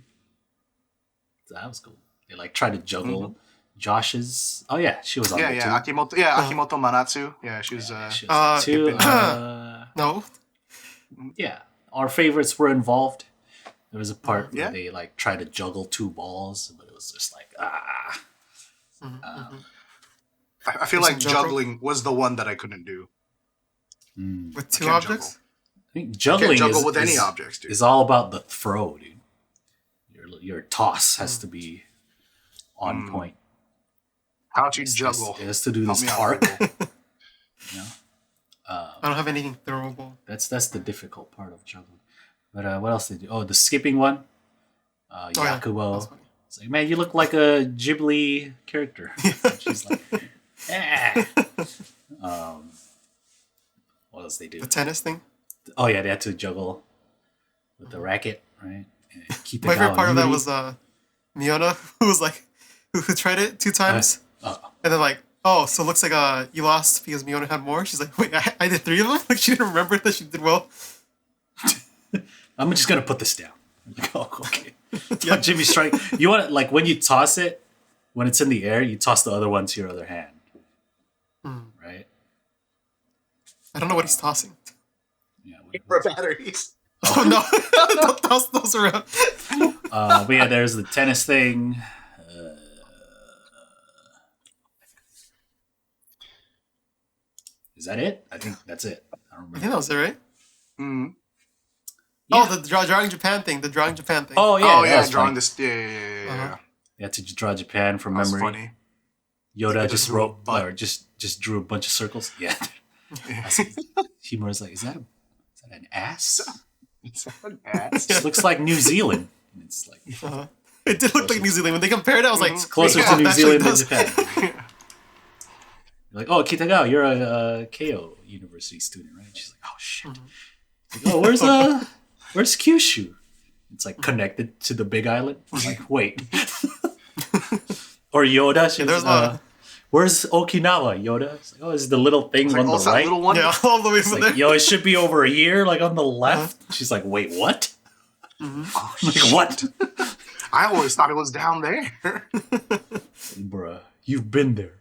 So that was cool. They like tried to juggle Josh's. Oh yeah, she was on yeah, there yeah. too. Akimoto Manatsu. Yeah, she was. She was too. No. Yeah, our favorites were involved. There was a part Yeah. where they like tried to juggle two balls, but it was just like I feel Some like jump rope? juggling was the one that I couldn't do. With two can't objects? I think You juggling can't juggle is, with any is, objects, dude. is all about the throw, dude. Your toss has to be on point. How to It juggle? has to do Help this me out, arc. people. You know? I don't have anything throwable. That's the difficult part of juggling. But what else did you? Oh, the skipping one. yeah. Yakubo. That's funny. It's like, man, you look like a Ghibli character. And she's like, what else they do? The tennis thing. Oh yeah, they had to juggle with the racket, right? And keep it My favorite going. part of that was Miona, who was like, who tried it 2 times, and then like, oh, so it looks like you lost because Miona had more. She's like, wait, I did 3 of them. Like she didn't remember that she did well. I'm just gonna put this down. I'm like, oh, okay. Yeah. Jimmy strike. You want it like when you toss it, when it's in the air, you toss the other one to your other hand, right? I don't know what he's tossing. Yeah. For batteries. Oh no! Don't toss those around. But yeah, there's the tennis thing. Is that it? I think that's it. I don't I remember. think that was it, right? Mm-hmm. Yeah. Oh, the drawing Japan thing. The drawing Japan thing. Oh yeah, Oh that yeah, was drawing funny. this. Yeah. You had to draw Japan from That's memory. funny. Yoda Yeah, just drew a wrote butt. or just drew a bunch of circles. Yeah. Humor's like, is that an ass? It's an ass. This looks like New Zealand. And it's like It did look like New Zealand. When they compared it, I was like, closer yeah, to New it actually Zealand than does. Japan. You're like, oh, Kitagawa, you're a Keio University student, right? She's like, oh shit. Like, oh, where's Kyushu? It's like connected to the big island. I'm like, wait. Or Yoda, she's there's a- where's Okinawa, Yoda? It's like, oh, is the little thing Like, on the also that right? little one. Yeah, all the way It's from like, there. yo, it should be over here, like on the left. She's like, wait, what? Oh, I'm like, what? I always thought it was down there. Bruh, you've been there.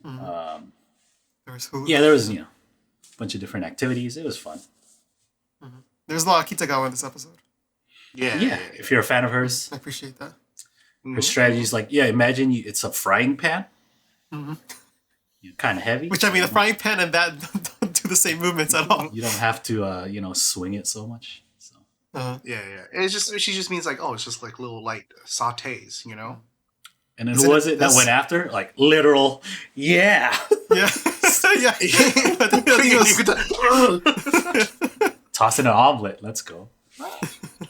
There was who? Yeah, there was, a bunch of different activities. It was fun. There's a lot of Kitagawa in this episode. Yeah, if you're a fan of hers, I appreciate that. her strategy is like, imagine it's a frying pan. Kind of heavy. Which I mean, the frying pan and that don't do the same movements at all. You don't have to, swing it so much. So Yeah. It's just she just means like, oh, it's just like little light sautés, And then Isn't who was it it that this- went after? Like, literal, yeah. Yeah. Yeah. I think it was- Tossing an omelet. Let's go.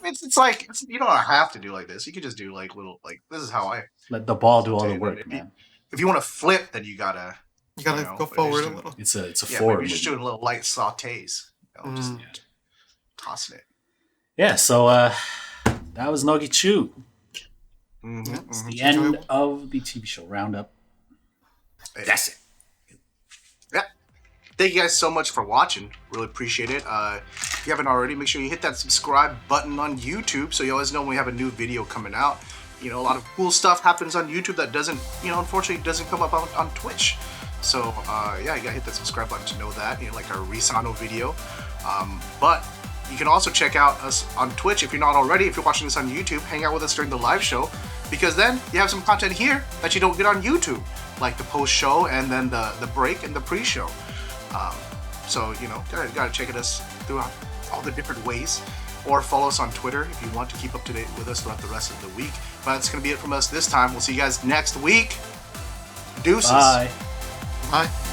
It's like you don't have to do like this. You could just do like little like this is how I. Let the ball do all the Saute, work, if man. If you want to flip, then you gotta. you gotta know, go but forward it's a just- little. It's a Yeah, forward maybe you're just movement. doing little light sautés. Just tossing it. Yeah, so that was Nogizaka. Mm-hmm. The end enjoyable. of the TV show roundup. That's it. Yeah. Thank you guys so much for watching. Really appreciate it. If you haven't already, make sure you hit that subscribe button on YouTube so you always know when we have a new video coming out. A lot of cool stuff happens on YouTube that doesn't, unfortunately doesn't come up on Twitch. So, yeah, you gotta hit that subscribe button to know that, like our Risano video. But you can also check out us on Twitch if you're not already. If you're watching this on YouTube, hang out with us during the live show, because then you have some content here that you don't get on YouTube, like the post show and then the break and the pre-show. So gotta check us throughout all the different ways, or follow us on Twitter if you want to keep up to date with us throughout the rest of the week. But that's gonna be it from us this time. We'll see you guys next week. Deuces. Bye. Bye.